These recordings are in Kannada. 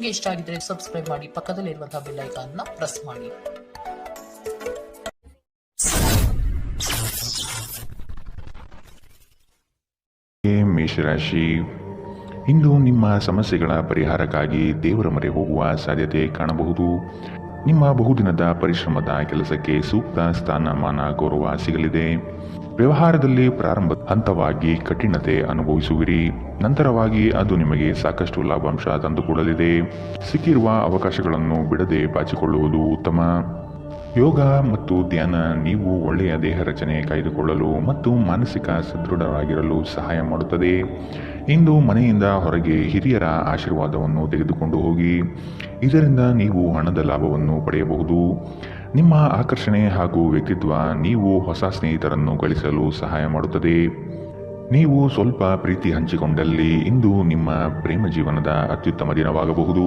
ನಿಮಗೆ ಇಷ್ಟ ಆಗಿದ್ರೆ ಸಬ್ಸ್ಕ್ರೈಬ್ ಮಾಡಿ, ಪಕ್ಕದಲ್ಲಿರುವಂತಹ ಬೆಲ್ ಐಕಾನ್ ನ ಪ್ರೆಸ್ ಮಾಡಿ. ಮೇಷರಾಶಿ, ಇಂದು ನಿಮ್ಮ ಸಮಸ್ಯೆಗಳ ಪರಿಹಾರಕ್ಕಾಗಿ ದೇವರ ಮೊರೆ ಹೋಗುವ ಸಾಧ್ಯತೆ ಕಾಣಬಹುದು. ನಿಮ್ಮ ಬಹುದಿನದ ಪರಿಶ್ರಮದ ಕೆಲಸಕ್ಕೆ ಸೂಕ್ತ ಸ್ಥಾನಮಾನ ಗೌರವ ಸಿಗಲಿದೆ. ವ್ಯವಹಾರದಲ್ಲಿ ಪ್ರಾರಂಭ ಹಂತವಾಗಿ ಕಠಿಣತೆ ಅನುಭವಿಸುವಿರಿ. ನಂತರವಾಗಿ ಅದು ನಿಮಗೆ ಸಾಕಷ್ಟು ಲಾಭಾಂಶ ತಂದುಕೊಡಲಿದೆ. ಸಿಕ್ಕಿರುವ ಅವಕಾಶಗಳನ್ನು ಬಿಡದೆ ಬಾಚಿಕೊಳ್ಳುವುದು ಉತ್ತಮ. ಯೋಗ ಮತ್ತು ಧ್ಯಾನ ನೀವು ಒಳ್ಳೆಯ ದೇಹ ರಚನೆ ಕಾಯ್ದುಕೊಳ್ಳಲು ಮತ್ತು ಮಾನಸಿಕ ಸದೃಢವಾಗಿರಲು ಸಹಾಯ ಮಾಡುತ್ತದೆ. ಇಂದು ಮನೆಯಿಂದ ಹೊರಗೆ ಹಿರಿಯರ ಆಶೀರ್ವಾದವನ್ನು ತೆಗೆದುಕೊಂಡು ಹೋಗಿ, ಇದರಿಂದ ನೀವು ಹಣದ ಲಾಭವನ್ನು ಪಡೆಯಬಹುದು. ನಿಮ್ಮ ಆಕರ್ಷಣೆ ಹಾಗೂ ವ್ಯಕ್ತಿತ್ವ ನೀವು ಹೊಸ ಸ್ನೇಹಿತರನ್ನು ಗಳಿಸಲು ಸಹಾಯ ಮಾಡುತ್ತದೆ. ನೀವು ಸ್ವಲ್ಪ ಪ್ರೀತಿ ಹಂಚಿಕೊಂಡಲ್ಲಿ ಇಂದು ನಿಮ್ಮ ಪ್ರೇಮ ಜೀವನದ ಅತ್ಯುತ್ತಮ ದಿನವಾಗಬಹುದು.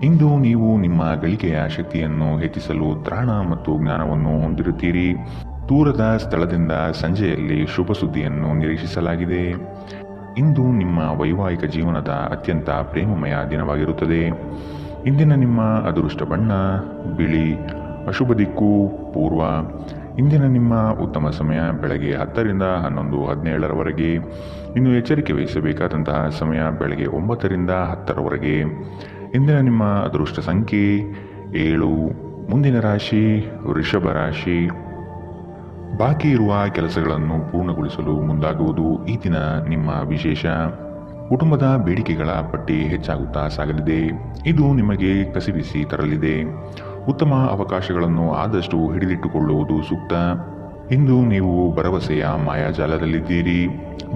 ಇಂದು ನೀವು ನಿಮ್ಮ ಗಳಿಕೆಯ ಶಕ್ತಿಯನ್ನು ಹೆಚ್ಚಿಸಲು ತ್ರಾಣ ಮತ್ತು ಜ್ಞಾನವನ್ನು ಹೊಂದಿರುತ್ತೀರಿ. ದೂರದ ಸ್ಥಳದಿಂದ ಸಂಜೆಯಲ್ಲಿ ಶುಭ ಸುದ್ದಿಯನ್ನು ನಿರೀಕ್ಷಿಸಲಾಗಿದೆ. ಇಂದು ನಿಮ್ಮ ವೈವಾಹಿಕ ಜೀವನದ ಅತ್ಯಂತ ಪ್ರೇಮಮಯ ದಿನವಾಗಿರುತ್ತದೆ. ಇಂದಿನ ನಿಮ್ಮ ಅದೃಷ್ಟ ಬಣ್ಣ ಬಿಳಿ, ಅಶುಭ ದಿಕ್ಕು ಪೂರ್ವ. ಇಂದಿನ ನಿಮ್ಮ ಉತ್ತಮ ಸಮಯ ಬೆಳಗ್ಗೆ 10 ರಿಂದ 11, 17ರವರೆಗೆ. ಇನ್ನು ಎಚ್ಚರಿಕೆ ವಹಿಸಬೇಕಾದಂತಹ ಸಮಯ ಬೆಳಗ್ಗೆ 9 ರಿಂದ 10ರವರೆಗೆ. ಇಂದಿನ ನಿಮ್ಮ ಅದೃಷ್ಟ ಸಂಖ್ಯೆ 7. ಮುಂದಿನ ರಾಶಿ ವೃಷಭ ರಾಶಿ. ಬಾಕಿ ಇರುವ ಕೆಲಸಗಳನ್ನು ಪೂರ್ಣಗೊಳಿಸಲು ಮುಂದಾಗುವುದು ಈ ದಿನ ನಿಮ್ಮ ವಿಶೇಷ. ಕುಟುಂಬದ ಬೇಡಿಕೆಗಳ ಪಟ್ಟಿ ಹೆಚ್ಚಾಗುತ್ತಾ ಸಾಗಲಿದೆ. ಇದು ನಿಮಗೆ ಕಸಿವಿಸಿ ತರಲಿದೆ. ಉತ್ತಮ ಅವಕಾಶಗಳನ್ನು ಆದಷ್ಟು ಹಿಡಿದಿಟ್ಟುಕೊಳ್ಳುವುದು ಸೂಕ್ತ. ಇಂದು ನೀವು ಭರವಸೆಯ ಮಾಯಾಜಾಲದಲ್ಲಿದ್ದೀರಿ.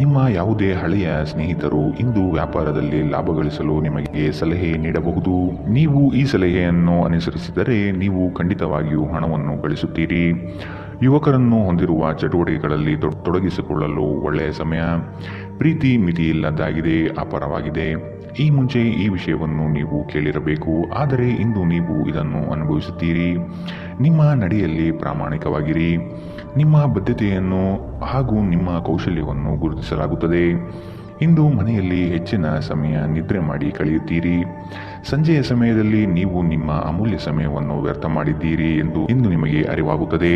ನಿಮ್ಮ ಯಾವುದೇ ಹಳೆಯ ಸ್ನೇಹಿತರು ಇಂದು ವ್ಯಾಪಾರದಲ್ಲಿ ಲಾಭ ಗಳಿಸಲು ನಿಮಗೆ ಸಲಹೆ ನೀಡಬಹುದು. ನೀವು ಈ ಸಲಹೆಯನ್ನು ಅನುಸರಿಸಿದರೆ ನೀವು ಖಂಡಿತವಾಗಿಯೂ ಹಣವನ್ನು ಗಳಿಸುತ್ತೀರಿ. ಯುವಕರನ್ನು ಹೊಂದಿರುವ ಚಟುವಟಿಕೆಗಳಲ್ಲಿ ತೊಡಗಿಸಿಕೊಳ್ಳಲು ಒಳ್ಳೆಯ ಸಮಯ. ಪ್ರೀತಿ ಮಿತಿಯಿಲ್ಲದಾಗಿದೆ, ಅಪಾರವಾಗಿದೆ. ಈ ಮುಂಚೆ ಈ ವಿಷಯವನ್ನು ನೀವು ಕೇಳಿರಬೇಕು, ಆದರೆ ಇಂದು ನೀವು ಇದನ್ನು ಅನುಭವಿಸುತ್ತೀರಿ. ನಿಮ್ಮ ನಡೆಯಲ್ಲಿ ಪ್ರಾಮಾಣಿಕವಾಗಿರಿ. ನಿಮ್ಮ ಬದ್ಧತೆಯನ್ನು ಹಾಗೂ ನಿಮ್ಮ ಕೌಶಲ್ಯವನ್ನು ಗುರುತಿಸಲಾಗುತ್ತದೆ. ಇಂದು ಮನೆಯಲ್ಲಿ ಹೆಚ್ಚಿನ ಸಮಯ ನಿದ್ರೆ ಮಾಡಿ ಕಳೆಯುತ್ತೀರಿ. ಸಂಜೆಯ ಸಮಯದಲ್ಲಿ ನೀವು ನಿಮ್ಮ ಅಮೂಲ್ಯ ಸಮಯವನ್ನು ವ್ಯರ್ಥ ಮಾಡಿದ್ದೀರಿ ಎಂದು ಇಂದು ನಿಮಗೆ ಅರಿವಾಗುತ್ತದೆ.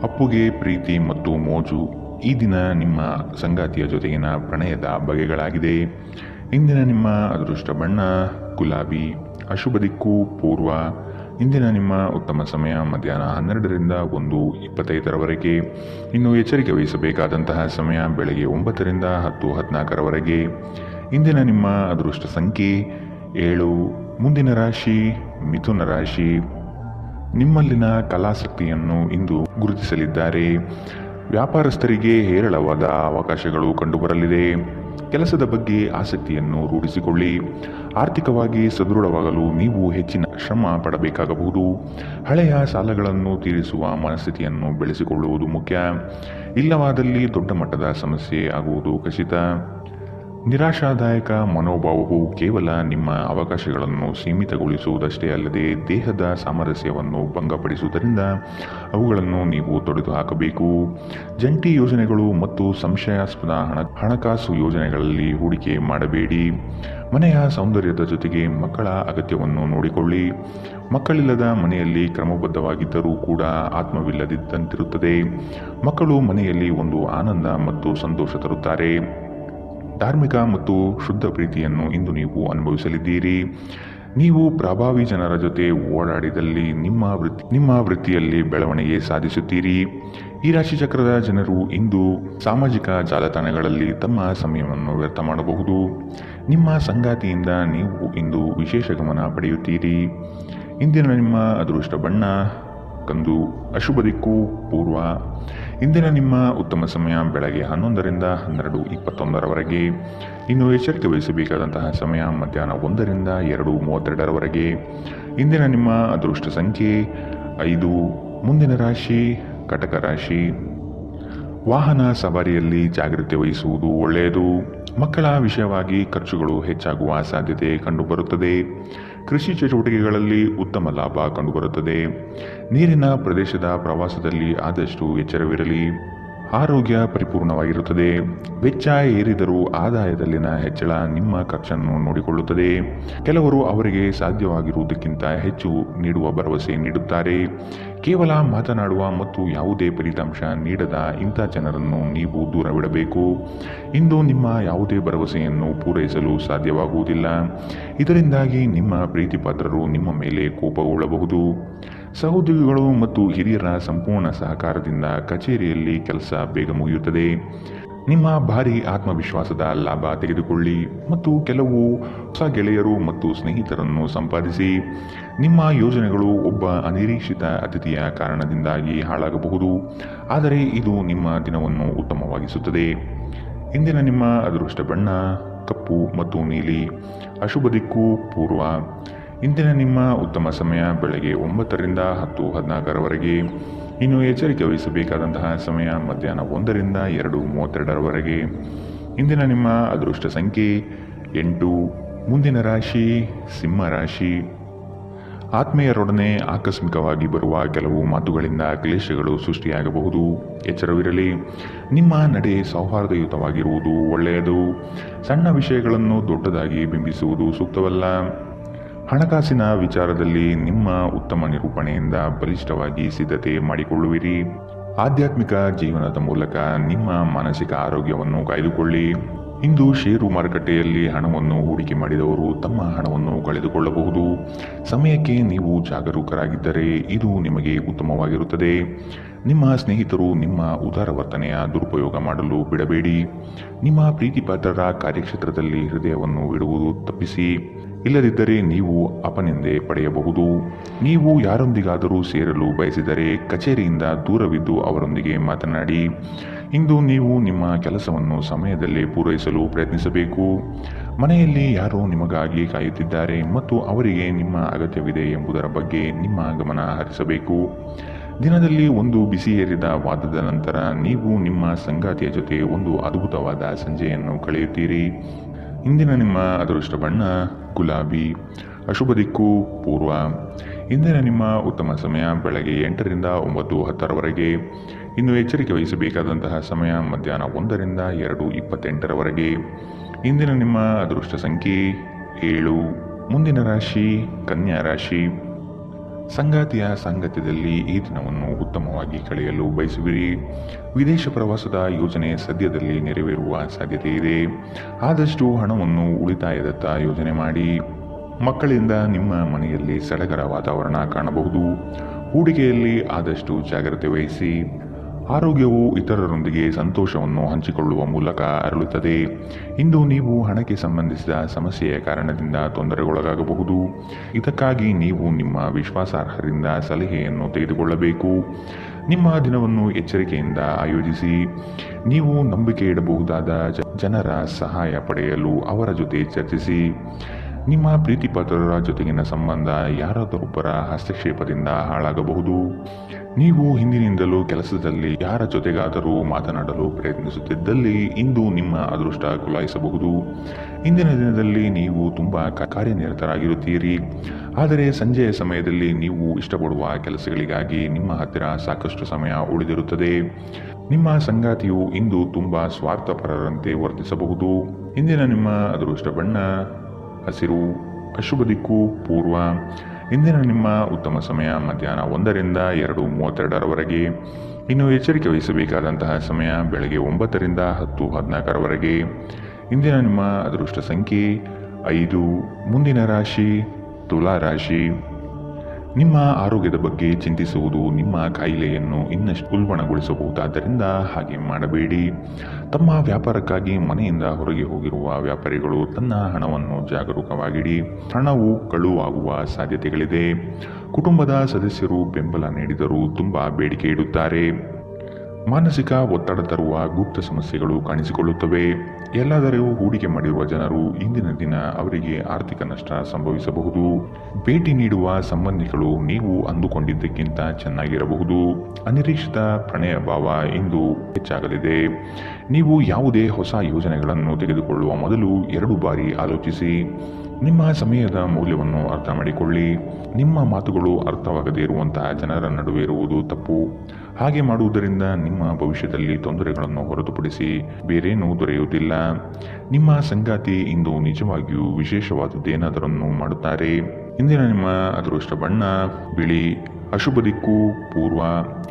ಅಪ್ಪುಗೆ ಪ್ರೀತಿ ಮತ್ತು ಮೋಜು. ಈ ದಿನ ನಿಮ್ಮ ಸಂಗಾತಿಯ ಜೊತೆಗಿನ ಪ್ರಣಯದ ಬಗೆಗಳಾಗಿದೆ. ಇಂದಿನ ನಿಮ್ಮ ಅದೃಷ್ಟ ಬಣ್ಣ ಗುಲಾಬಿ, ಅಶುಭ ದಿಕ್ಕು ಪೂರ್ವ. ಇಂದಿನ ನಿಮ್ಮ ಉತ್ತಮ ಸಮಯ ಮಧ್ಯಾಹ್ನ 12 ರಿಂದ 1:25ರವರೆಗೆ. ಇನ್ನು ಎಚ್ಚರಿಕೆ ವಹಿಸಬೇಕಾದಂತಹ ಸಮಯ ಬೆಳಗ್ಗೆ 9 ರಿಂದ 10:14ರವರೆಗೆ. ಇಂದಿನ ನಿಮ್ಮ ಅದೃಷ್ಟ ಸಂಖ್ಯೆ 7. ಮುಂದಿನ ರಾಶಿ ಮಿಥುನ ರಾಶಿ. ನಿಮ್ಮಲ್ಲಿನ ಕಲಾಸಕ್ತಿಯನ್ನು ಇಂದು ಗುರುತಿಸಲಿದ್ದಾರೆ. ವ್ಯಾಪಾರಸ್ಥರಿಗೆ ಹೇರಳವಾದ ಅವಕಾಶಗಳು ಕಂಡುಬರಲಿದೆ. ಕೆಲಸದ ಬಗ್ಗೆ ಆಸಕ್ತಿಯನ್ನು ರೂಢಿಸಿಕೊಳ್ಳಿ. ಆರ್ಥಿಕವಾಗಿ ಸದೃಢವಾಗಲು ನೀವು ಹೆಚ್ಚಿನ ಶ್ರಮ ಪಡಬೇಕಾಗಬಹುದು. ಹಳೆಯ ಸಾಲಗಳನ್ನು ತೀರಿಸುವ ಮನಸ್ಥಿತಿಯನ್ನು ಬೆಳೆಸಿಕೊಳ್ಳುವುದು ಮುಖ್ಯ. ಇಲ್ಲವಾದಲ್ಲಿ ದೊಡ್ಡ ಮಟ್ಟದ ಸಮಸ್ಯೆ ಆಗುವುದು ಖಚಿತ. ನಿರಾಶಾದಾಯಕ ಮನೋಭಾವವು ಕೇವಲ ನಿಮ್ಮ ಅವಕಾಶಗಳನ್ನು ಸೀಮಿತಗೊಳಿಸುವುದಷ್ಟೇ ಅಲ್ಲದೆ ದೇಹದ ಸಾಮರಸ್ಯವನ್ನು ಭಂಗಪಡಿಸುವುದರಿಂದ ಅವುಗಳನ್ನು ನೀವು ತೊಡೆದು ಹಾಕಬೇಕು. ಜಂಟಿ ಯೋಜನೆಗಳು ಮತ್ತು ಸಂಶಯಾಸ್ಪದ ಹಣಕಾಸು ಯೋಜನೆಗಳಲ್ಲಿ ಹೂಡಿಕೆ ಮಾಡಬೇಡಿ. ಮನೆಯ ಸೌಂದರ್ಯದ ಜೊತೆಗೆ ಮಕ್ಕಳ ಅಗತ್ಯವನ್ನು ನೋಡಿಕೊಳ್ಳಿ. ಮಕ್ಕಳಿಲ್ಲದ ಮನೆಯಲ್ಲಿ ಕ್ರಮಬದ್ಧವಾಗಿದ್ದರೂ ಕೂಡ ಆತ್ಮವಿಲ್ಲದಿದ್ದಂತಿರುತ್ತದೆ. ಮಕ್ಕಳು ಮನೆಯಲ್ಲಿ ಒಂದು ಆನಂದ ಮತ್ತು ಸಂತೋಷ ತರುತ್ತಾರೆ. ಧಾರ್ಮಿಕ ಮತ್ತು ಶುದ್ಧ ಪ್ರೀತಿಯನ್ನು ಇಂದು ನೀವು ಅನುಭವಿಸಲಿದ್ದೀರಿ. ನೀವು ಪ್ರಭಾವಿ ಜನರ ಜೊತೆ ಓಡಾಡಿದಲ್ಲಿ ನಿಮ್ಮ ವೃತ್ತಿಯಲ್ಲಿ ಬೆಳವಣಿಗೆ ಸಾಧಿಸುತ್ತೀರಿ. ಈ ರಾಶಿಚಕ್ರದ ಜನರು ಇಂದು ಸಾಮಾಜಿಕ ಜಾಲತಾಣಗಳಲ್ಲಿ ತಮ್ಮ ಸಮಯವನ್ನು ವ್ಯರ್ಥ ಮಾಡಬಹುದು. ನಿಮ್ಮ ಸಂಗಾತಿಯಿಂದ ನೀವು ಇಂದು ವಿಶೇಷ ಗಮನ ಪಡೆಯುತ್ತೀರಿ. ಇಂದಿನ ನಿಮ್ಮ ಅದೃಷ್ಟ ಬಣ್ಣ ಕಂದು, ಅಶುಭ ದಿಕ್ಕು ಪೂರ್ವ. ಇಂದಿನ ನಿಮ್ಮ ಉತ್ತಮ ಸಮಯ ಬೆಳಗ್ಗೆ 11 ರಿಂದ 12:21ರವರೆಗೆ. ಇನ್ನು ಎಚ್ಚರಿಕೆ ವಹಿಸಬೇಕಾದಂತಹ ಸಮಯ ಮಧ್ಯಾಹ್ನ 1 ರಿಂದ 2:32ರವರೆಗೆ. ಇಂದಿನ ನಿಮ್ಮ ಅದೃಷ್ಟ ಸಂಖ್ಯೆ 5. ಮುಂದಿನ ರಾಶಿ ಕಟಕ ರಾಶಿ. ವಾಹನ ಸವಾರಿಯಲ್ಲಿ ಜಾಗ್ರತೆ ವಹಿಸುವುದು ಒಳ್ಳೆಯದು. ಮಕ್ಕಳ ವಿಷಯವಾಗಿ ಖರ್ಚುಗಳು ಹೆಚ್ಚಾಗುವ ಸಾಧ್ಯತೆ ಕಂಡುಬರುತ್ತದೆ. ಕೃಷಿ ಚಟುವಟಿಕೆಗಳಲ್ಲಿ ಉತ್ತಮ ಲಾಭ ಕಂಡುಬರುತ್ತದೆ. ನೀರಿನ ಪ್ರದೇಶದ ಪ್ರವಾಸದಲ್ಲಿ ಆದಷ್ಟು ಎಚ್ಚರವಿರಲಿ. ಆರೋಗ್ಯ ಪರಿಪೂರ್ಣವಾಗಿರುತ್ತದೆ. ವೆಚ್ಚ ಏರಿದರೂ ಆದಾಯದಲ್ಲಿನ ಹೆಚ್ಚಳ ನಿಮ್ಮ ಖರ್ಚನ್ನು ನೋಡಿಕೊಳ್ಳುತ್ತದೆ. ಕೆಲವರು ಅವರಿಗೆ ಸಾಧ್ಯವಾಗಿರುವುದಕ್ಕಿಂತ ಹೆಚ್ಚು ನೀಡುವ ಭರವಸೆ ನೀಡುತ್ತಾರೆ. ಕೇವಲ ಮಾತನಾಡುವ ಮತ್ತು ಯಾವುದೇ ಫಲಿತಾಂಶ ನೀಡದ ಇಂಥ ಜನರನ್ನು ನೀವು ದೂರವಿಡಬೇಕು. ಇಂದು ನಿಮ್ಮ ಯಾವುದೇ ಭರವಸೆಯನ್ನು ಪೂರೈಸಲು ಸಾಧ್ಯವಾಗುವುದಿಲ್ಲ. ಇದರಿಂದಾಗಿ ನಿಮ್ಮ ಪ್ರೀತಿಪಾತ್ರರು ನಿಮ್ಮ ಮೇಲೆ ಕೋಪಗೊಳ್ಳಬಹುದು. ಸಹೋದ್ಯೋಗಿಗಳು ಮತ್ತು ಹಿರಿಯರ ಸಂಪೂರ್ಣ ಸಹಕಾರದಿಂದ ಕಚೇರಿಯಲ್ಲಿ ಕೆಲಸ ಬೇಗ ಮುಗಿಯುತ್ತದೆ. ನಿಮ್ಮ ಭಾರಿ ಆತ್ಮವಿಶ್ವಾಸದ ಲಾಭ ತೆಗೆದುಕೊಳ್ಳಿ ಮತ್ತು ಕೆಲವು ಹೊಸ ಗೆಳೆಯರು ಮತ್ತು ಸ್ನೇಹಿತರನ್ನು ಸಂಪಾದಿಸಿ. ನಿಮ್ಮ ಯೋಜನೆಗಳು ಒಬ್ಬ ಅನಿರೀಕ್ಷಿತ ಅತಿಥಿಯ ಕಾರಣದಿಂದಾಗಿ ಹಾಳಾಗಬಹುದು, ಆದರೆ ಇದು ನಿಮ್ಮ ದಿನವನ್ನು ಉತ್ತಮವಾಗಿಸುತ್ತದೆ. ಇಂದಿನ ನಿಮ್ಮ ಅದೃಷ್ಟ ಬಣ್ಣ ಕಪ್ಪು ಮತ್ತು ನೀಲಿ. ಅಶುಭ ದಿಕ್ಕು ಪೂರ್ವ. ಇಂದಿನ ನಿಮ್ಮ ಉತ್ತಮ ಸಮಯ ಬೆಳಗ್ಗೆ 9ರಿಂದ 10:14ರವರೆಗೆ. ಇನ್ನು ಎಚ್ಚರಿಕೆ ವಹಿಸಬೇಕಾದಂತಹ ಸಮಯ ಮಧ್ಯಾಹ್ನ 1ರಿಂದ 2:32ರವರೆಗೆ. ಇಂದಿನ ನಿಮ್ಮ ಅದೃಷ್ಟ ಸಂಖ್ಯೆ 8. ಮುಂದಿನ ರಾಶಿ ಸಿಂಹ ರಾಶಿ. ಆತ್ಮೀಯರೊಡನೆ ಆಕಸ್ಮಿಕವಾಗಿ ಬರುವ ಕೆಲವು ಮಾತುಗಳಿಂದ ಕ್ಲೇಶಗಳು ಸೃಷ್ಟಿಯಾಗಬಹುದು. ಎಚ್ಚರವಿರಲಿ. ನಿಮ್ಮ ನಡೆ ಸೌಹಾರ್ದಯುತವಾಗಿರುವುದು ಒಳ್ಳೆಯದು. ಸಣ್ಣ ವಿಷಯಗಳನ್ನು ದೊಡ್ಡದಾಗಿ ಬಿಂಬಿಸುವುದು ಸೂಕ್ತವಲ್ಲ. ಹಣಕಾಸಿನ ವಿಚಾರದಲ್ಲಿ ನಿಮ್ಮ ಉತ್ತಮ ನಿರೂಪಣೆಯಿಂದ ಬಲಿಷ್ಠವಾಗಿ ಸಿದ್ಧತೆ ಮಾಡಿಕೊಳ್ಳುವಿರಿ. ಆಧ್ಯಾತ್ಮಿಕ ಜೀವನದ ಮೂಲಕ ನಿಮ್ಮ ಮಾನಸಿಕ ಆರೋಗ್ಯವನ್ನು ಕಾಯ್ದುಕೊಳ್ಳಿ. ಇಂದು ಷೇರು ಮಾರುಕಟ್ಟೆಯಲ್ಲಿ ಹಣವನ್ನು ಹೂಡಿಕೆ ಮಾಡಿದವರು ತಮ್ಮ ಹಣವನ್ನು ಕಳೆದುಕೊಳ್ಳಬಹುದು. ಸಮಯಕ್ಕೆ ನೀವು ಜಾಗರೂಕರಾಗಿದ್ದರೆ ಇದು ನಿಮಗೆ ಉತ್ತಮವಾಗಿರುತ್ತದೆ. ನಿಮ್ಮ ಸ್ನೇಹಿತರು ನಿಮ್ಮ ಉದಾರ ವರ್ತನೆಯ ದುರುಪಯೋಗ ಮಾಡಲು ಬಿಡಬೇಡಿ. ನಿಮ್ಮ ಪ್ರೀತಿಪಾತ್ರರ ಕಾರ್ಯಕ್ಷೇತ್ರದಲ್ಲಿ ಹೃದಯವನ್ನು ಇಡುವುದು ತಪ್ಪಿಸಿ. ಇಲ್ಲದಿದ್ದರೆ ನೀವು ಅಪನಿಂದೆ ಪಡೆಯಬಹುದು. ನೀವು ಯಾರೊಂದಿಗಾದರೂ ಸೇರಲು ಬಯಸಿದರೆ ಕಚೇರಿಯಿಂದ ದೂರವಿದ್ದು ಅವರೊಂದಿಗೆ ಮಾತನಾಡಿ. ಇಂದು ನೀವು ನಿಮ್ಮ ಕೆಲಸವನ್ನು ಸಮಯದಲ್ಲಿ ಪೂರೈಸಲು ಪ್ರಯತ್ನಿಸಬೇಕು. ಮನೆಯಲ್ಲಿ ಯಾರೋ ನಿಮಗಾಗಿ ಕಾಯುತ್ತಿದ್ದಾರೆ ಮತ್ತು ಅವರಿಗೆ ನಿಮ್ಮ ಅಗತ್ಯವಿದೆ ಎಂಬುದರ ಬಗ್ಗೆ ನಿಮ್ಮ ಗಮನ ಹರಿಸಬೇಕು. ದಿನದಲ್ಲಿ ಒಂದು ಬಿಸಿಯೇರಿದ ವಾದದ ನಂತರ ನೀವು ನಿಮ್ಮ ಸಂಗಾತಿಯ ಜೊತೆ ಒಂದು ಅದ್ಭುತವಾದ ಸಂಜೆಯನ್ನು ಕಳೆಯುತ್ತೀರಿ. ಇಂದಿನ ನಿಮ್ಮ ಅದೃಷ್ಟ ಬಣ್ಣ ಗುಲಾಬಿ. ಅಶುಭ ದಿಕ್ಕು ಪೂರ್ವ. ಇಂದಿನ ನಿಮ್ಮ ಉತ್ತಮ ಸಮಯ ಬೆಳಗ್ಗೆ 8ರಿಂದ 9:10ರವರೆಗೆ. ಇನ್ನು ಎಚ್ಚರಿಕೆ ವಹಿಸಬೇಕಾದಂತಹ ಸಮಯ ಮಧ್ಯಾಹ್ನ 1ರಿಂದ 2:28ರವರೆಗೆ. ಇಂದಿನ ನಿಮ್ಮ ಅದೃಷ್ಟ ಸಂಖ್ಯೆ 7. ಮುಂದಿನ ರಾಶಿ ಕನ್ಯಾ ರಾಶಿ. ಸಂಗಾತಿಯ ಸಾಂಗತ್ಯದಲ್ಲಿ ಈ ದಿನವನ್ನು ಉತ್ತಮವಾಗಿ ಕಳೆಯಲು ಬಯಸುವಿರಿ. ವಿದೇಶ ಪ್ರವಾಸದ ಯೋಜನೆ ಸದ್ಯದಲ್ಲಿ ನೆರವೇರುವ ಸಾಧ್ಯತೆ ಇದೆ. ಆದಷ್ಟು ಹಣವನ್ನು ಉಳಿತಾಯದತ್ತ ಯೋಜನೆ ಮಾಡಿ. ಮಕ್ಕಳಿಂದ ನಿಮ್ಮ ಮನೆಯಲ್ಲಿ ಸಡಗರ ವಾತಾವರಣ ಕಾಣಬಹುದು. ಹೂಡಿಕೆಯಲ್ಲಿ ಆದಷ್ಟು ಜಾಗ್ರತೆ ವಹಿಸಿ. ಆರೋಗ್ಯವು ಇತರರೊಂದಿಗೆ ಸಂತೋಷವನ್ನು ಹಂಚಿಕೊಳ್ಳುವ ಮೂಲಕ ಅರಳುತ್ತದೆ. ಇಂದು ನೀವು ಹಣಕ್ಕೆ ಸಂಬಂಧಿಸಿದ ಸಮಸ್ಯೆಯ ಕಾರಣದಿಂದ ತೊಂದರೆಗೊಳಗಾಗಬಹುದು. ಇದಕ್ಕಾಗಿ ನೀವು ನಿಮ್ಮ ವಿಶ್ವಾಸಾರ್ಹರಿಂದ ಸಲಹೆಯನ್ನು ತೆಗೆದುಕೊಳ್ಳಬೇಕು. ನಿಮ್ಮ ದಿನವನ್ನು ಎಚ್ಚರಿಕೆಯಿಂದ ಆಯೋಜಿಸಿ. ನೀವು ನಂಬಿಕೆ ಇಡಬಹುದಾದ ಜನರ ಸಹಾಯ ಪಡೆಯಲು ಅವರ ಜೊತೆ ಚರ್ಚಿಸಿ. ನಿಮ್ಮ ಪ್ರೀತಿಪಾತ್ರರ ಜೊತೆಗಿನ ಸಂಬಂಧ ಯಾರಾದರೊಬ್ಬರ ಹಸ್ತಕ್ಷೇಪದಿಂದ ಹಾಳಾಗಬಹುದು. ನೀವು ಹಿಂದಿನಿಂದಲೂ ಕೆಲಸದಲ್ಲಿ ಯಾರ ಜೊತೆಗಾದರೂ ಮಾತನಾಡಲು ಪ್ರಯತ್ನಿಸುತ್ತಿದ್ದಲ್ಲಿ ಇಂದು ನಿಮ್ಮ ಅದೃಷ್ಟ ಕುಲಾಯಿಸಬಹುದು. ಇಂದಿನ ದಿನದಲ್ಲಿ ನೀವು ತುಂಬ ಕಾರ್ಯನಿರತರಾಗಿರುತ್ತೀರಿ. ಆದರೆ ಸಂಜೆಯ ಸಮಯದಲ್ಲಿ ನೀವು ಇಷ್ಟಪಡುವ ಕೆಲಸಗಳಿಗಾಗಿ ನಿಮ್ಮ ಹತ್ತಿರ ಸಾಕಷ್ಟು ಸಮಯ ಉಳಿದಿರುತ್ತದೆ. ನಿಮ್ಮ ಸಂಗಾತಿಯು ಇಂದು ತುಂಬ ಸ್ವಾರ್ಥಪರರಂತೆ ವರ್ತಿಸಬಹುದು. ಇಂದಿನ ನಿಮ್ಮ ಅದೃಷ್ಟ ಬಣ್ಣ ಹಸಿರು. ಅಶುಭ ದಿಕ್ಕು ಪೂರ್ವ. ಇಂದಿನ ನಿಮ್ಮ ಉತ್ತಮ ಸಮಯ ಮಧ್ಯಾಹ್ನ 1ರಿಂದ 2:32ರವರೆಗೆ. ಇನ್ನು ಎಚ್ಚರಿಕೆ ವಹಿಸಬೇಕಾದಂತಹ ಸಮಯ ಬೆಳಗ್ಗೆ 9ರಿಂದ 10:14ರವರೆಗೆ. ಇಂದಿನ ನಿಮ್ಮ ಅದೃಷ್ಟ ಸಂಖ್ಯೆ 5. ಮುಂದಿನ ರಾಶಿ ತುಲಾ ರಾಶಿ. ನಿಮ್ಮ ಆರೋಗ್ಯದ ಬಗ್ಗೆ ಚಿಂತಿಸುವುದು ನಿಮ್ಮ ಕಾಯಿಲೆಯನ್ನು ಇನ್ನಷ್ಟು ಉಲ್ಬಣಗೊಳಿಸಬಹುದಾದ್ದರಿಂದ ಹಾಗೆ ಮಾಡಬೇಡಿ. ತಮ್ಮ ವ್ಯಾಪಾರಕ್ಕಾಗಿ ಮನೆಯಿಂದ ಹೊರಗೆ ಹೋಗಿರುವ ವ್ಯಾಪಾರಿಗಳು ತನ್ನ ಹಣವನ್ನು ಜಾಗರೂಕವಾಗಿಡಿ. ಹಣವು ಕಳುವಾಗುವ ಸಾಧ್ಯತೆಗಳಿದೆ. ಕುಟುಂಬದ ಸದಸ್ಯರು ಬೆಂಬಲ ನೀಡಿದರೂ ತುಂಬ ಬೇಡಿಕೆ ಇಡುತ್ತಾರೆ. ಮಾನಸಿಕ ಒತ್ತಡ ತರುವ ಗುಪ್ತ ಸಮಸ್ಯೆಗಳು ಕಾಣಿಸಿಕೊಳ್ಳುತ್ತವೆ. ಎಲ್ಲಾದರೂ ಹೂಡಿಕೆ ಮಾಡಿರುವ ಜನರು ಇಂದಿನ ದಿನ ಅವರಿಗೆ ಆರ್ಥಿಕ ನಷ್ಟ ಸಂಭವಿಸಬಹುದು. ಭೇಟಿ ನೀಡುವ ಸಂಬಂಧಿಗಳು ನೀವು ಅಂದುಕೊಂಡಿದ್ದಕ್ಕಿಂತ ಚೆನ್ನಾಗಿರಬಹುದು. ಅನಿರೀಕ್ಷಿತ ಪ್ರಣಯ ಭಾವ ಇಂದು ಹೆಚ್ಚಾಗಲಿದೆ. ನೀವು ಯಾವುದೇ ಹೊಸ ಯೋಜನೆಗಳನ್ನು ತೆಗೆದುಕೊಳ್ಳುವ ಮೊದಲು 2 ಬಾರಿ ಆಲೋಚಿಸಿ. ನಿಮ್ಮ ಸಮಯದ ಮೌಲ್ಯವನ್ನು ಅರ್ಥ ಮಾಡಿಕೊಳ್ಳಿ. ನಿಮ್ಮ ಮಾತುಗಳು ಅರ್ಥವಾಗದೇ ಇರುವಂತಹ ಜನರ ನಡುವೆ ಇರುವುದು ತಪ್ಪು. ಹಾಗೆ ಮಾಡುವುದರಿಂದ ನಿಮ್ಮ ಭವಿಷ್ಯದಲ್ಲಿ ತೊಂದರೆಗಳನ್ನು ಹೊರತುಪಡಿಸಿ ಬೇರೇನೂ ದೊರೆಯುವುದಿಲ್ಲ. ನಿಮ್ಮ ಸಂಗಾತಿ ಇಂದು ನಿಜವಾಗಿಯೂ ವಿಶೇಷವಾದದ್ದೇನಾದರನ್ನು ಮಾಡುತ್ತಾರೆ. ಇಂದಿನ ನಿಮ್ಮ ಅದೃಷ್ಟ ಬಣ್ಣ ಬಿಳಿ. ಅಶುಭ ದಿಕ್ಕು ಪೂರ್ವ.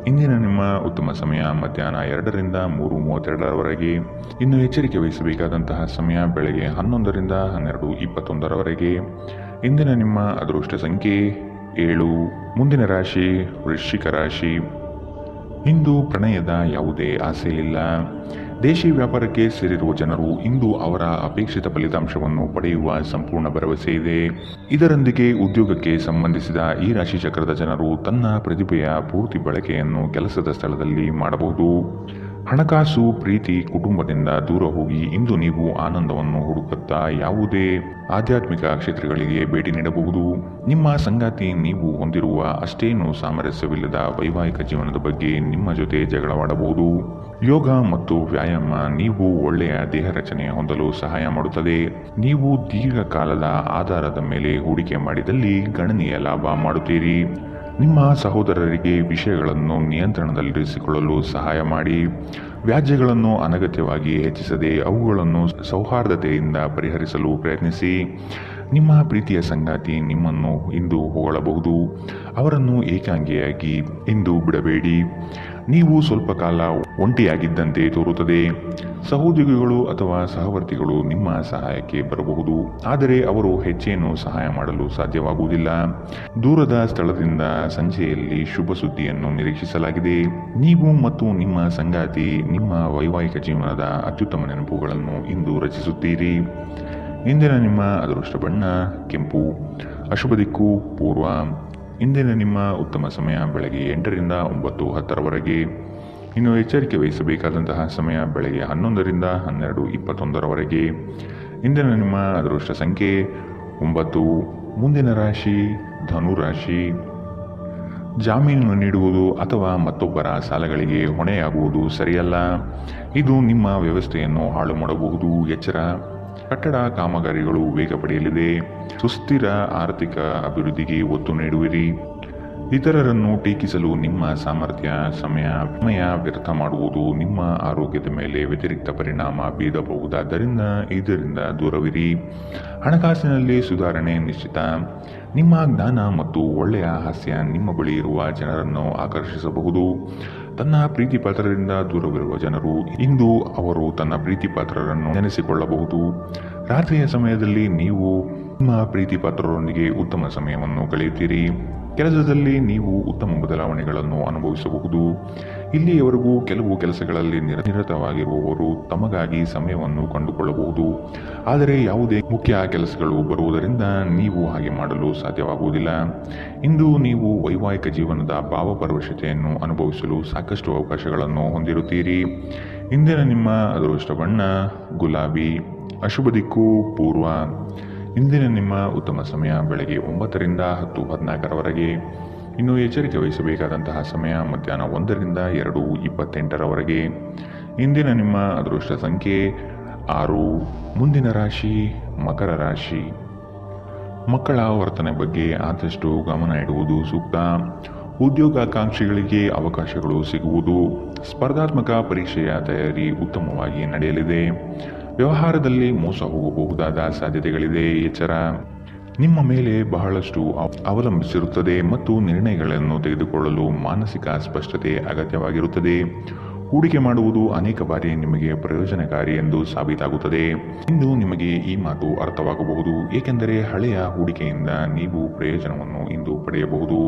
ಇಂದಿನ ನಿಮ್ಮ ಉತ್ತಮ ಸಮಯ ಮಧ್ಯಾಹ್ನ 2ರಿಂದ 3:32ರವರೆಗೆ. ಇನ್ನು ಎಚ್ಚರಿಕೆ ವಹಿಸಬೇಕಾದಂತಹ ಸಮಯ ಬೆಳಗ್ಗೆ 11ರಿಂದ 12:21ರವರೆಗೆ. ಇಂದಿನ ನಿಮ್ಮ ಅದೃಷ್ಟ ಸಂಖ್ಯೆ 7. ಮುಂದಿನ ರಾಶಿ ವೃಶ್ಚಿಕ ರಾಶಿ. ಇಂದು ಪ್ರಣಯದ ಯಾವುದೇ ಆಸೆ ಇಲ್ಲ. ದೇಶಿ ವ್ಯಾಪಾರಕ್ಕೆ ಸೇರಿರುವ ಜನರು ಇಂದು ಅವರ ಅಪೇಕ್ಷಿತ ಫಲಿತಾಂಶವನ್ನು ಪಡೆಯುವ ಸಂಪೂರ್ಣ ಭರವಸೆ ಇದೆ. ಇದರೊಂದಿಗೆ ಉದ್ಯೋಗಕ್ಕೆ ಸಂಬಂಧಿಸಿದ ಈ ರಾಶಿ ಚಕ್ರದ ಜನರು ತನ್ನ ಪ್ರತಿಭೆಯ ಪೂರ್ತಿ ಬಳಕೆಯನ್ನು ಕೆಲಸದ ಸ್ಥಳದಲ್ಲಿ ಮಾಡಬಹುದು. ಹಣಕಾಸು, ಪ್ರೀತಿ, ಕುಟುಂಬದಿಂದ ದೂರ ಹೋಗಿ ಇಂದು ನೀವು ಆನಂದವನ್ನು ಹುಡುಕುತ್ತಾ ಯಾವುದೇ ಆಧ್ಯಾತ್ಮಿಕ ಕ್ಷೇತ್ರಗಳಿಗೆ ಭೇಟಿ ನೀಡಬಹುದು. ನಿಮ್ಮ ಸಂಗಾತಿ ನೀವು ಹೊಂದಿರುವ ಅಷ್ಟೇನೂ ಸಾಮರಸ್ಯವಿಲ್ಲದ ವೈವಾಹಿಕ ಜೀವನದ ಬಗ್ಗೆ ನಿಮ್ಮ ಜೊತೆ ಜಗಳವಾಡಬಹುದು. ಯೋಗ ಮತ್ತು ವ್ಯಾಯಾಮ ನೀವು ಒಳ್ಳೆಯ ದೇಹ ರಚನೆ ಹೊಂದಲು ಸಹಾಯ ಮಾಡುತ್ತದೆ. ನೀವು ದೀರ್ಘಕಾಲದ ಆಧಾರದ ಮೇಲೆ ಹೂಡಿಕೆ ಮಾಡಿದಲ್ಲಿ ಗಣನೀಯ ಲಾಭ ಮಾಡುತ್ತೀರಿ. ನಿಮ್ಮ ಸಹೋದರರಿಗೆ ವಿಷಯಗಳನ್ನು ನಿಯಂತ್ರಣದಲ್ಲಿರಿಸಿಕೊಳ್ಳಲು ಸಹಾಯ ಮಾಡಿ. ವ್ಯಾಜ್ಯಗಳನ್ನು ಅನಗತ್ಯವಾಗಿ ಹೆಚ್ಚಿಸದೆ ಅವುಗಳನ್ನು ಸೌಹಾರ್ದತೆಯಿಂದ ಪರಿಹರಿಸಲು ಪ್ರಯತ್ನಿಸಿ. ನಿಮ್ಮ ಪ್ರೀತಿಯ ಸಂಗಾತಿ ನಿಮ್ಮನ್ನು ಇಂದು ಹೊಗಳಬಹುದು. ಅವರನ್ನು ಏಕಾಂಗಿಯಾಗಿ ಇಂದು ಬಿಡಬೇಡಿ. ನೀವು ಸ್ವಲ್ಪ ಕಾಲ ಒಂಟಿಯಾಗಿದ್ದಂತೆ ತೋರುತ್ತದೆ. ಸಹೋದ್ಯೋಗಿಗಳು ಅಥವಾ ಸಹವರ್ತಿಗಳು ನಿಮ್ಮ ಸಹಾಯಕ್ಕೆ ಬರಬಹುದು, ಆದರೆ ಅವರು ಹೆಚ್ಚೇನು ಸಹಾಯ ಮಾಡಲು ಸಾಧ್ಯವಾಗುವುದಿಲ್ಲ. ದೂರದ ಸ್ಥಳದಿಂದ ಸಂಜೆಯಲ್ಲಿ ಶುಭ ಸುದ್ದಿಯನ್ನು ನಿರೀಕ್ಷಿಸಲಾಗಿದೆ. ನೀವು ಮತ್ತು ನಿಮ್ಮ ಸಂಗಾತಿ ನಿಮ್ಮ ವೈವಾಹಿಕ ಜೀವನದ ಅತ್ಯುತ್ತಮ ನೆನಪುಗಳನ್ನು ಇಂದು ರಚಿಸುತ್ತೀರಿ. ಇಂದಿನ ನಿಮ್ಮ ಅದೃಷ್ಟ ಬಣ್ಣ ಕೆಂಪು. ಅಶುಭ ದಿಕ್ಕು ಪೂರ್ವ. ಇಂದಿನ ನಿಮ್ಮ ಉತ್ತಮ ಸಮಯ ಬೆಳಗ್ಗೆ 8ರಿಂದ 9:10ರವರೆಗೆ. ಇನ್ನು ಎಚ್ಚರಿಕೆ ವಹಿಸಬೇಕಾದಂತಹ ಸಮಯ ಬೆಳಗ್ಗೆ 11ರಿಂದ 12:21ರವರೆಗೆ. ಇಂದಿನ ನಿಮ್ಮ ಅದೃಷ್ಟ ಸಂಖ್ಯೆ 9. ಮುಂದಿನ ರಾಶಿ ಧನು ರಾಶಿ. ಜಾಮೀನು ನೀಡುವುದು ಅಥವಾ ಮತ್ತೊಬ್ಬರ ಸಾಲಗಳಿಗೆ ಹೊಣೆಯಾಗುವುದು ಸರಿಯಲ್ಲ. ಇದು ನಿಮ್ಮ ವ್ಯವಸ್ಥೆಯನ್ನು ಹಾಳು ಮಾಡಬಹುದು. ಎಚ್ಚರ. ಕಟ್ಟಡ ಕಾಮಗಾರಿಗಳು ವೇಗ ಪಡೆಯಲಿದೆ. ಸುಸ್ಥಿರ ಆರ್ಥಿಕ ಅಭಿವೃದ್ಧಿಗೆ ಒತ್ತು ನೀಡುವಿರಿ. ಇತರರನ್ನು ಟೀಕಿಸಲು ನಿಮ್ಮ ಸಾಮರ್ಥ್ಯ ಸಮಯ ವ್ಯರ್ಥ ಮಾಡುವುದು ನಿಮ್ಮ ಆರೋಗ್ಯದ ಮೇಲೆ ವ್ಯತಿರಿಕ್ತ ಪರಿಣಾಮ ಬೀರಬಹುದಾದ್ದರಿಂದ ಇದರಿಂದ ದೂರವಿರಿ. ಹಣಕಾಸಿನಲ್ಲಿ ಸುಧಾರಣೆ ನಿಶ್ಚಿತ. ನಿಮ್ಮ ಜ್ಞಾನ ಮತ್ತು ಒಳ್ಳೆಯ ಹಾಸ್ಯ ನಿಮ್ಮ ಬಳಿ ಇರುವ ಜನರನ್ನು ಆಕರ್ಷಿಸಬಹುದು. ತನ್ನ ಪ್ರೀತಿ ಪಾತ್ರರಿಂದ ದೂರವಿರುವ ಜನರು ಇಂದು ಅವರು ತನ್ನ ಪ್ರೀತಿ ಪಾತ್ರರನ್ನು ನೆನೆಸಿಕೊಳ್ಳಬಹುದು. ರಾತ್ರಿಯ ಸಮಯದಲ್ಲಿ ನೀವು ನಿಮ್ಮ ಪ್ರೀತಿ ಪಾತ್ರರೊಂದಿಗೆ ಉತ್ತಮ ಸಮಯವನ್ನು ಕಳೆಯುತ್ತೀರಿ. ಕೆಲಸದಲ್ಲಿ ನೀವು ಉತ್ತಮ ಬದಲಾವಣೆಗಳನ್ನು ಅನುಭವಿಸಬಹುದು. ಇಲ್ಲಿಯವರೆಗೂ ಕೆಲವು ಕೆಲಸಗಳಲ್ಲಿ ನಿರತವಾಗಿರುವವರು ತಮಗಾಗಿ ಸಮಯವನ್ನು ಕಂಡುಕೊಳ್ಳಬಹುದು, ಆದರೆ ಯಾವುದೇ ಮುಖ್ಯ ಕೆಲಸಗಳು ಬರುವುದರಿಂದ ನೀವು ಹಾಗೆ ಮಾಡಲು ಸಾಧ್ಯವಾಗುವುದಿಲ್ಲ. ಇಂದು ನೀವು ವೈವಾಹಿಕ ಜೀವನದ ಭಾವಪರವಶತೆಯನ್ನು ಅನುಭವಿಸಲು ಸಾಕಷ್ಟು ಅವಕಾಶಗಳನ್ನು ಹೊಂದಿರುತ್ತೀರಿ. ಇಂದಿನ ನಿಮ್ಮ ಅದೃಷ್ಟ ಬಣ್ಣ ಗುಲಾಬಿ. ಅಶುಭ ದಿಕ್ಕು ಪೂರ್ವ. ಇಂದಿನ ನಿಮ್ಮ ಉತ್ತಮ ಸಮಯ ಬೆಳಗ್ಗೆ 9ರಿಂದ 10:14ರವರೆಗೆ. ಇನ್ನು ಎಚ್ಚರಿಕೆ ವಹಿಸಬೇಕಾದಂತಹ ಸಮಯ ಮಧ್ಯಾಹ್ನ 1ರಿಂದ 2:28ರವರೆಗೆ. ಇಂದಿನ ನಿಮ್ಮ ಅದೃಷ್ಟ ಸಂಖ್ಯೆ 6. ಮುಂದಿನ ರಾಶಿ ಮಕರ ರಾಶಿ. ಮಕ್ಕಳ ವರ್ತನೆ ಬಗ್ಗೆ ಆದಷ್ಟು ಗಮನ ಇಡುವುದು ಸೂಕ್ತ. ಉದ್ಯೋಗಾಕಾಂಕ್ಷಿಗಳಿಗೆ ಅವಕಾಶಗಳು ಸಿಗುವುದು. ಸ್ಪರ್ಧಾತ್ಮಕ ಪರೀಕ್ಷೆಯ ತಯಾರಿ ಉತ್ತಮವಾಗಿ ನಡೆಯಲಿದೆ. ವ್ಯವಹಾರದಲ್ಲಿ ಮೋಸ ಹೋಗಬಹುದಾದ ಸಾಧ್ಯತೆಗಳಿದೆ. ಎಚ್ಚರ. ನಿಮ್ಮ ಮೇಲೆ ಬಹಳಷ್ಟು ಅವಲಂಬಿಸಿರುತ್ತದೆ ಮತ್ತು ನಿರ್ಣಯಗಳನ್ನು ತೆಗೆದುಕೊಳ್ಳಲು ಮಾನಸಿಕ ಸ್ಪಷ್ಟತೆ ಅಗತ್ಯವಾಗಿರುತ್ತದೆ. ಹೂಡಿಕೆ ಮಾಡುವುದು ಅನೇಕ ಬಾರಿ ನಿಮಗೆ ಪ್ರಯೋಜನಕಾರಿ ಎಂದು ಸಾಬೀತಾಗುತ್ತದೆ. ಇಂದು ನಿಮಗೆ ಈ ಮಾತು ಅರ್ಥವಾಗಬಹುದು, ಏಕೆಂದರೆ ಹಳೆಯ ಹೂಡಿಕೆಯಿಂದ ನೀವು ಪ್ರಯೋಜನವನ್ನು ಇಂದು ಪಡೆಯಬಹುದು.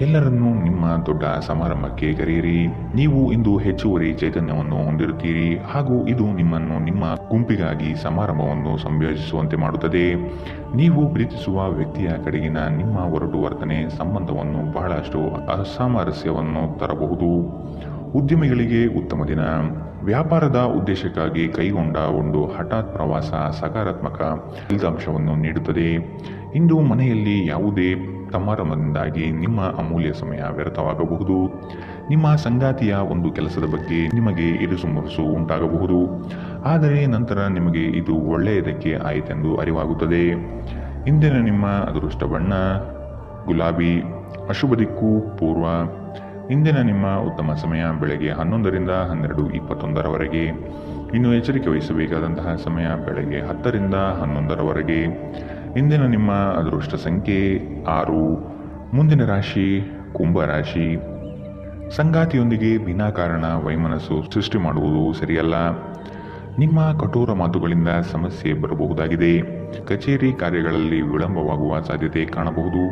ಎಲ್ಲರನ್ನೂ ನಿಮ್ಮ ದೊಡ್ಡ ಸಮಾರಂಭಕ್ಕೆ ಕರೆಯಿರಿ. ನೀವು ಇಂದು ಹೆಚ್ಚುವರಿ ಚೈತನ್ಯವನ್ನು ಹೊಂದಿರುತ್ತೀರಿ ಹಾಗೂ ಇದು ನಿಮ್ಮನ್ನು ನಿಮ್ಮ ಗುಂಪಿಗಾಗಿ ಸಮಾರಂಭವನ್ನು ಸಂಯೋಜಿಸುವಂತೆ ಮಾಡುತ್ತದೆ. ನೀವು ಪ್ರೀತಿಸುವ ವ್ಯಕ್ತಿಯ ಕಡೆಗಿನ ನಿಮ್ಮ ಒರಟು ವರ್ತನೆ ಸಂಬಂಧವನ್ನು ಬಹಳಷ್ಟು ಅಸಾಮರಸ್ಯವನ್ನು ತರಬಹುದು. ಉದ್ಯಮಿಗಳಿಗೆ ಉತ್ತಮ ದಿನ. ವ್ಯಾಪಾರದ ಉದ್ದೇಶಕ್ಕಾಗಿ ಕೈಗೊಂಡ ಒಂದು ಹಠಾತ್ ಪ್ರವಾಸ ಸಕಾರಾತ್ಮಕ ಫಲಿತಾಂಶವನ್ನು ನೀಡುತ್ತದೆ. ಇಂದು ಮನೆಯಲ್ಲಿ ಯಾವುದೇ ಸಮಾರಂಭದಿಂದಾಗಿ ನಿಮ್ಮ ಅಮೂಲ್ಯ ಸಮಯ ವ್ಯರ್ಥವಾಗಬಹುದು. ನಿಮ್ಮ ಸಂಗಾತಿಯ ಒಂದು ಕೆಲಸದ ಬಗ್ಗೆ ನಿಮಗೆ ಇರುಸುಮುರುಸು ಉಂಟಾಗಬಹುದು, ಆದರೆ ನಂತರ ನಿಮಗೆ ಇದು ಒಳ್ಳೆಯದಕ್ಕೆ ಆಯಿತೆಂದು ಅರಿವಾಗುತ್ತದೆ. ಇಂದಿನ ನಿಮ್ಮ ಅದೃಷ್ಟ ಬಣ್ಣ ಗುಲಾಬಿ. ಅಶುಭ ದಿಕ್ಕು ಪೂರ್ವ. ಇಂದಿನ ನಿಮ್ಮ ಉತ್ತಮ ಸಮಯ ಬೆಳಗ್ಗೆ 11ರಿಂದ 12:21ರವರೆಗೆ. ಇನ್ನು ಎಚ್ಚರಿಕೆ ವಹಿಸಬೇಕಾದಂತಹ ಸಮಯ ಬೆಳಗ್ಗೆ 10ರಿಂದ 11ರವರೆಗೆ. ಇಂದಿನ ನಿಮ್ಮ ಅದೃಷ್ಟ ಸಂಖ್ಯೆ 6. ಮುಂದಿನ ರಾಶಿ ಕುಂಭರಾಶಿ. ಸಂಗಾತಿಯೊಂದಿಗೆ ವಿನಾಕಾರಣ ವೈಮನಸ್ಸು ಸೃಷ್ಟಿ ಮಾಡುವುದು ಸರಿಯಲ್ಲ. ನಿಮ್ಮ ಕಠೋರ ಮಾತುಗಳಿಂದ ಸಮಸ್ಯೆ ಬರಬಹುದಾಗಿದೆ. ಕಚೇರಿ ಕಾರ್ಯಗಳಲ್ಲಿ ವಿಳಂಬವಾಗುವ ಸಾಧ್ಯತೆ ಕಾಣಬಹುದು.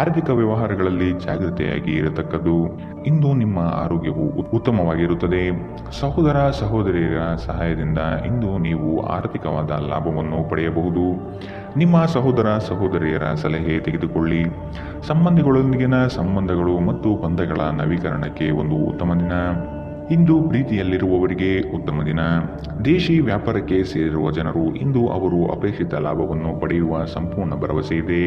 ಆರ್ಥಿಕ ವ್ಯವಹಾರಗಳಲ್ಲಿ ಜಾಗೃತೆಯಾಗಿ ಇರತಕ್ಕದ್ದು. ಇಂದು ನಿಮ್ಮ ಆರೋಗ್ಯವು ಉತ್ತಮವಾಗಿರುತ್ತದೆ. ಸಹೋದರ ಸಹೋದರಿಯರ ಸಹಾಯದಿಂದ ಇಂದು ನೀವು ಆರ್ಥಿಕವಾದ ಲಾಭವನ್ನು ಪಡೆಯಬಹುದು. ನಿಮ್ಮ ಸಹೋದರ ಸಹೋದರಿಯರ ಸಲಹೆ ತೆಗೆದುಕೊಳ್ಳಿ. ಸಂಬಂಧಿಗಳೊಂದಿಗಿನ ಸಂಬಂಧಗಳು ಮತ್ತು ಬಂಧಗಳ ನವೀಕರಣಕ್ಕೆ ಒಂದು ಉತ್ತಮ ದಿನ. ಇಂದು ಪ್ರೀತಿಯಲ್ಲಿರುವವರಿಗೆ ಉತ್ತಮ ದಿನ. ದೇಶಿ ವ್ಯಾಪಾರಕ್ಕೆ ಸೇರಿರುವ ಜನರು ಇಂದು ಅವರು ಅಪೇಕ್ಷಿತ ಲಾಭವನ್ನು ಪಡೆಯುವ ಸಂಪೂರ್ಣ ಭರವಸೆ ಇದೆ.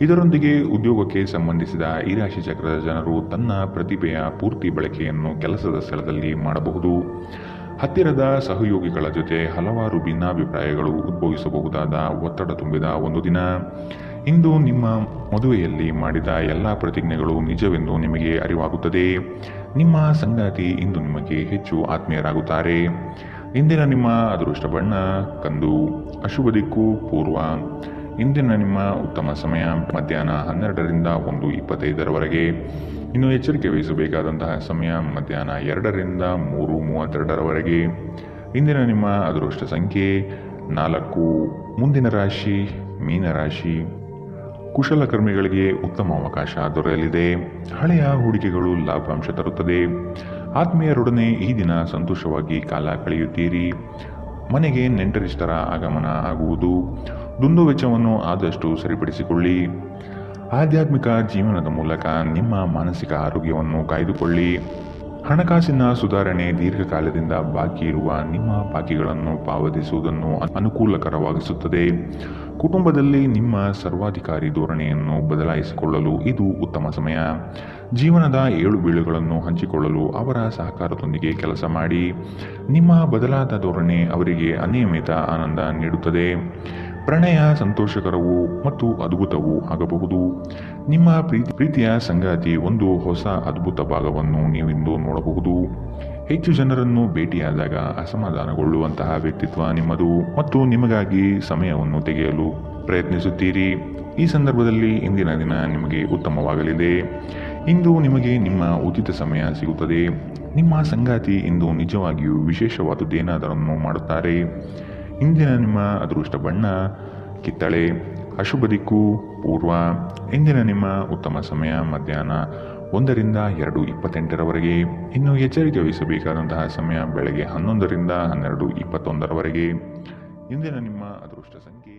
ಇದರೊಂದಿಗೆ ಉದ್ಯೋಗಕ್ಕೆ ಸಂಬಂಧಿಸಿದ ಈ ರಾಶಿ ಚಕ್ರದ ಜನರು ತನ್ನ ಪ್ರತಿಭೆಯ ಪೂರ್ತಿ ಬಳಕೆಯನ್ನು ಕೆಲಸದ ಸ್ಥಳದಲ್ಲಿ ಮಾಡಬಹುದು. ಹತ್ತಿರದ ಸಹಯೋಗಿಗಳ ಜೊತೆ ಹಲವಾರು ಭಿನ್ನಾಭಿಪ್ರಾಯಗಳು ಉದ್ಭವಿಸಬಹುದಾದ ಒತ್ತಡ ತುಂಬಿದ ಒಂದು ದಿನ. ಇಂದು ನಿಮ್ಮ ಮದುವೆಯಲ್ಲಿ ಮಾಡಿದ ಎಲ್ಲ ಪ್ರತಿಜ್ಞೆಗಳು ನಿಜವೆಂದು ನಿಮಗೆ ಅರಿವಾಗುತ್ತದೆ. ನಿಮ್ಮ ಸಂಗಾತಿ ಇಂದು ನಿಮಗೆ ಹೆಚ್ಚು ಆತ್ಮೀಯರಾಗುತ್ತಾರೆ. ಇಂದಿನ ನಿಮ್ಮ ಅದೃಷ್ಟ ಬಣ್ಣ ಕಂದು. ಅಶುಭ ದಿಕ್ಕು ಪೂರ್ವ. ಇಂದಿನ ನಿಮ್ಮ ಉತ್ತಮ ಸಮಯ ಮಧ್ಯಾಹ್ನ 12ರಿಂದ 1:25ರವರೆಗೆ. ಇನ್ನು ಎಚ್ಚರಿಕೆ ವಹಿಸಬೇಕಾದಂತಹ ಸಮಯ ಮಧ್ಯಾಹ್ನ 2ರಿಂದ 3:32ರವರೆಗೆ. ಇಂದಿನ ನಿಮ್ಮ ಅದೃಷ್ಟ ಸಂಖ್ಯೆ 4. ಮುಂದಿನ ರಾಶಿ ಮೀನರಾಶಿ. ಕುಶಲಕರ್ಮಿಗಳಿಗೆ ಉತ್ತಮ ಅವಕಾಶ ದೊರೆಯಲಿದೆ. ಹಳೆಯ ಹೂಡಿಕೆಗಳು ಲಾಭಾಂಶ ತರುತ್ತದೆ. ಆತ್ಮೀಯರೊಡನೆ ಈ ದಿನ ಸಂತೋಷವಾಗಿ ಕಾಲ ಕಳೆಯುತ್ತೀರಿ. ಮನೆಗೆ ನೆಂಟರಿಷ್ಟರ ಆಗಮನ ಆಗುವುದು. ದುಂದುವೆಚ್ಚವನ್ನು ಆದಷ್ಟು ಸರಿಪಡಿಸಿಕೊಳ್ಳಿ. ಆಧ್ಯಾತ್ಮಿಕ ಜೀವನದ ಮೂಲಕ ನಿಮ್ಮ ಮಾನಸಿಕ ಆರೋಗ್ಯವನ್ನು ಕಾಯ್ದುಕೊಳ್ಳಿ. ಹಣಕಾಸಿನ ಸುಧಾರಣೆ. ದೀರ್ಘಕಾಲದಿಂದ ಬಾಕಿ ಇರುವ ನಿಮ್ಮ ಬಾಕಿಗಳನ್ನು ಪಾವತಿಸುವುದನ್ನು ಅನುಕೂಲಕರವಾಗಿಸುತ್ತದೆ. ಕುಟುಂಬದಲ್ಲಿ ನಿಮ್ಮ ಸರ್ವಾಧಿಕಾರಿ ಧೋರಣೆಯನ್ನು ಬದಲಾಯಿಸಿಕೊಳ್ಳಲು ಇದು ಉತ್ತಮ ಸಮಯ. ಜೀವನದ ಏಳುಬೀಳುಗಳನ್ನು ಹಂಚಿಕೊಳ್ಳಲು ಅವರ ಸಹಕಾರದೊಂದಿಗೆ ಕೆಲಸ ಮಾಡಿ. ನಿಮ್ಮ ಬದಲಾದ ಧೋರಣೆ ಅವರಿಗೆ ಅನಿಯಮಿತ ಆನಂದ ನೀಡುತ್ತದೆ. ಪ್ರಣಯ ಸಂತೋಷಕರವೂ ಮತ್ತು ಅದ್ಭುತವೂ ಆಗಬಹುದು. ನಿಮ್ಮ ಪ್ರೀತಿಯ ಸಂಗಾತಿ ಒಂದು ಹೊಸ ಅದ್ಭುತ ಭಾಗವನ್ನು ನೀವಿಂದು ನೋಡಬಹುದು. ಹೆಚ್ಚು ಜನರನ್ನು ಭೇಟಿಯಾದಾಗ ಅಸಮಾಧಾನಗೊಳ್ಳುವಂತಹ ವ್ಯಕ್ತಿತ್ವ ನಿಮ್ಮದು ಮತ್ತು ನಿಮಗಾಗಿ ಸಮಯವನ್ನು ತೆಗೆಯಲು ಪ್ರಯತ್ನಿಸುತ್ತೀರಿ. ಈ ಸಂದರ್ಭದಲ್ಲಿ ಇಂದಿನ ದಿನ ನಿಮಗೆ ಉತ್ತಮವಾಗಲಿದೆ. ಇಂದು ನಿಮಗೆ ನಿಮ್ಮ ಉಚಿತ ಸಮಯ ಸಿಗುತ್ತದೆ. ನಿಮ್ಮ ಸಂಗಾತಿ ಇಂದು ನಿಜವಾಗಿಯೂ ವಿಶೇಷವಾದುದೇನಾದರನ್ನು ಮಾಡುತ್ತಾರೆ. ಇಂದಿನ ನಿಮ್ಮ ಅದೃಷ್ಟ ಬಣ್ಣ ಕಿತ್ತಳೆ. ಅಶುಭ ದಿಕ್ಕು ಪೂರ್ವ. ಇಂದಿನ ನಿಮ್ಮ ಉತ್ತಮ ಸಮಯ ಮಧ್ಯಾಹ್ನ 1ರಿಂದ 2:28ರವರೆಗೆ. ಇನ್ನು ಎಚ್ಚರಿಕೆ ವಹಿಸಬೇಕಾದಂತಹ ಸಮಯ ಬೆಳಗ್ಗೆ 11ರಿಂದ 12:21ರವರೆಗೆ. ಇಂದಿನ ನಿಮ್ಮ ಅದೃಷ್ಟ ಸಂಖ್ಯೆ